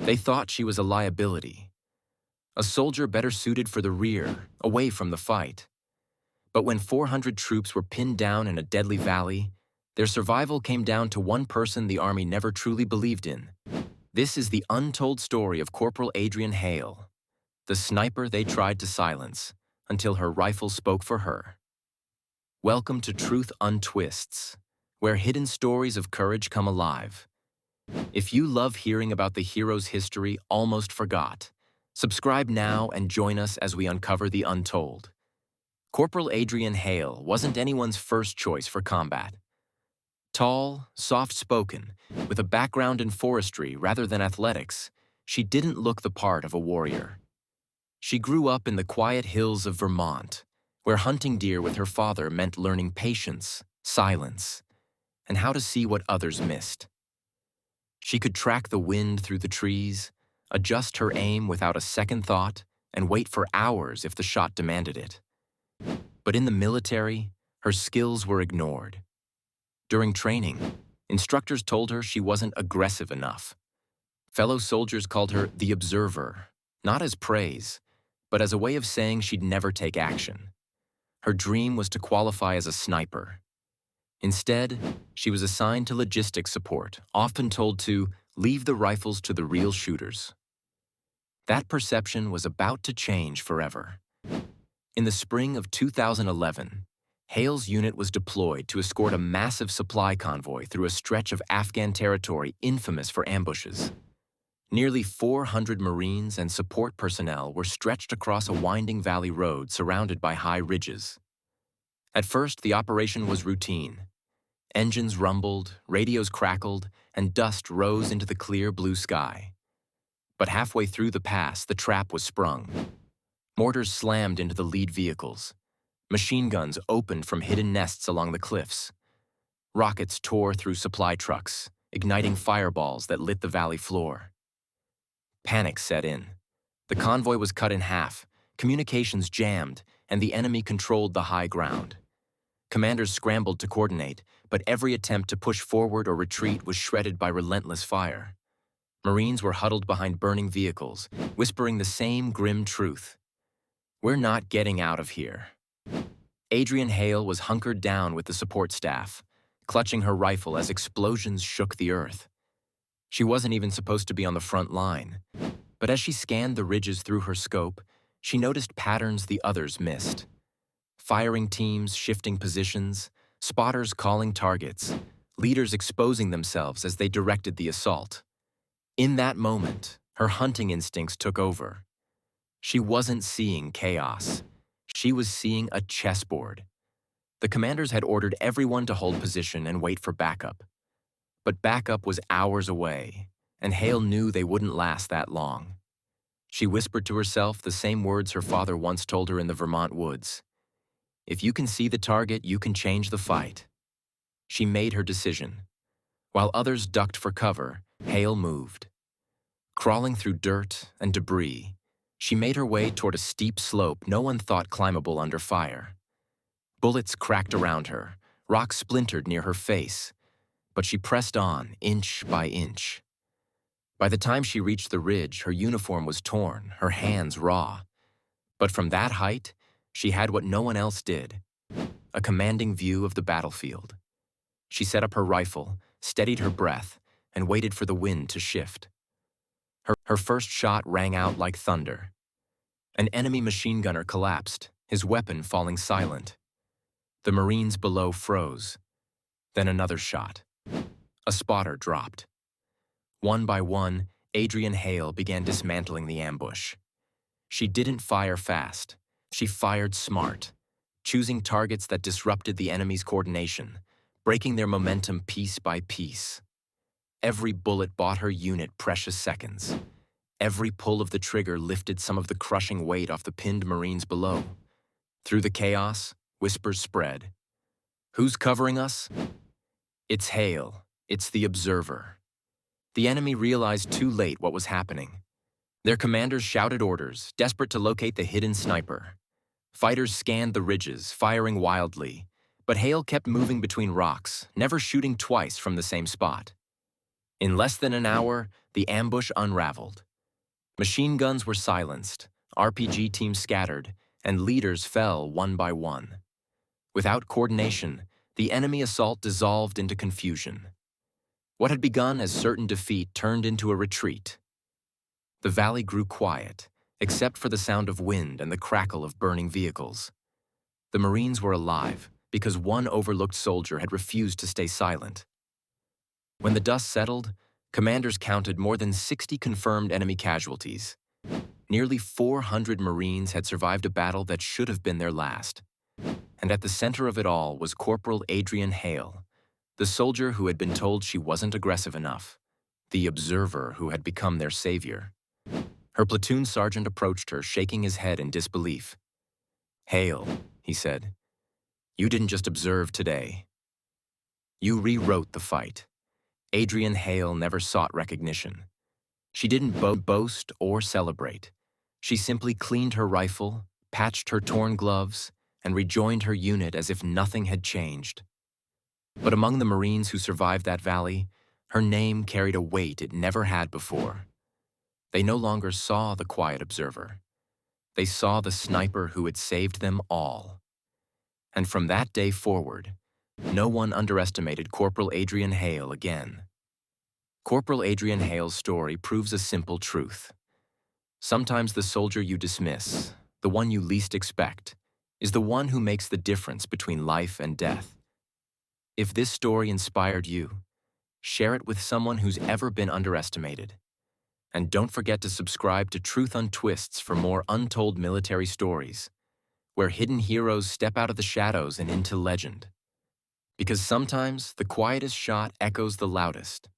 They thought she was a liability, a soldier better suited for the rear, away from the fight. But when 400 troops were pinned down in a deadly valley, their survival came down to one person the army never truly believed in. This is the untold story of Corporal Adrienne Hale, the sniper they tried to silence until her rifle spoke for her. Welcome to Truth Untwists, where hidden stories of courage come alive. If you love hearing about the hero's history almost forgot, subscribe now and join us as we uncover the untold. Corporal Adrienne Hale wasn't anyone's first choice for combat. Tall, soft-spoken, with a background in forestry rather than athletics, she didn't look the part of a warrior. She grew up in the quiet hills of Vermont, where hunting deer with her father meant learning patience, silence, and how to see what others missed. She could track the wind through the trees, adjust her aim without a second thought, and wait for hours if the shot demanded it. But in the military, her skills were ignored. During training, instructors told her she wasn't aggressive enough. Fellow soldiers called her the observer, not as praise, but as a way of saying she'd never take action. Her dream was to qualify as a sniper. Instead, she was assigned to logistics support, often told to leave the rifles to the real shooters. That perception was about to change forever. In the spring of 2011, Hale's unit was deployed to escort a massive supply convoy through a stretch of Afghan territory infamous for ambushes. Nearly 400 Marines and support personnel were stretched across a winding valley road surrounded by high ridges. At first, the operation was routine. Engines rumbled, radios crackled, and dust rose into the clear blue sky. But halfway through the pass, the trap was sprung. Mortars slammed into the lead vehicles. Machine guns opened from hidden nests along the cliffs. Rockets tore through supply trucks, igniting fireballs that lit the valley floor. Panic set in. The convoy was cut in half, communications jammed, and the enemy controlled the high ground. Commanders scrambled to coordinate, but every attempt to push forward or retreat was shredded by relentless fire. Marines were huddled behind burning vehicles, whispering the same grim truth. "We're not getting out of here." Adrienne Hale was hunkered down with the support staff, clutching her rifle as explosions shook the earth. She wasn't even supposed to be on the front line, but as she scanned the ridges through her scope, she noticed patterns the others missed. Firing teams shifting positions, spotters calling targets, leaders exposing themselves as they directed the assault. In that moment, her hunting instincts took over. She wasn't seeing chaos. She was seeing a chessboard. The commanders had ordered everyone to hold position and wait for backup. But backup was hours away, and Hale knew they wouldn't last that long. She whispered to herself the same words her father once told her in the Vermont woods. "If you can see the target, you can change the fight." She made her decision. While others ducked for cover, Hale moved. Crawling through dirt and debris, she made her way toward a steep slope no one thought climbable under fire. Bullets cracked around her, rocks splintered near her face, but she pressed on, inch by inch. By the time she reached the ridge, her uniform was torn, her hands raw. But from that height, she had what no one else did, a commanding view of the battlefield. She set up her rifle, steadied her breath, and waited for the wind to shift. Her first shot rang out like thunder. An enemy machine gunner collapsed, his weapon falling silent. The Marines below froze. Then another shot. A spotter dropped. One by one, Adrienne Hale began dismantling the ambush. She didn't fire fast. She fired smart, choosing targets that disrupted the enemy's coordination, breaking their momentum piece by piece. Every bullet bought her unit precious seconds. Every pull of the trigger lifted some of the crushing weight off the pinned Marines below. Through the chaos, whispers spread. "Who's covering us?" "It's Hale. It's the observer." The enemy realized too late what was happening. Their commanders shouted orders, desperate to locate the hidden sniper. Fighters scanned the ridges, firing wildly, but Hale kept moving between rocks, never shooting twice from the same spot. In less than an hour, the ambush unraveled. Machine guns were silenced, RPG teams scattered, and leaders fell one by one. Without coordination, the enemy assault dissolved into confusion. What had begun as certain defeat turned into a retreat. The valley grew quiet, except for the sound of wind and the crackle of burning vehicles. The Marines were alive because one overlooked soldier had refused to stay silent. When the dust settled, commanders counted more than 60 confirmed enemy casualties. Nearly 400 Marines had survived a battle that should have been their last. And at the center of it all was Corporal Adrienne Hale, the soldier who had been told she wasn't aggressive enough, the observer who had become their savior. Her platoon sergeant approached her, shaking his head in disbelief. "Hale," he said, "you didn't just observe today. You rewrote the fight." Adrienne Hale never sought recognition. She didn't boast or celebrate. She simply cleaned her rifle, patched her torn gloves, and rejoined her unit as if nothing had changed. But among the Marines who survived that valley, her name carried a weight it never had before. They no longer saw the quiet observer. They saw the sniper who had saved them all. And from that day forward, no one underestimated Corporal Adrienne Hale again. Corporal Adrienne Hale's story proves a simple truth. Sometimes the soldier you dismiss, the one you least expect, is the one who makes the difference between life and death. If this story inspired you, share it with someone who's ever been underestimated. And don't forget to subscribe to Truth Untwists for more untold military stories, where hidden heroes step out of the shadows and into legend. Because sometimes the quietest shot echoes the loudest.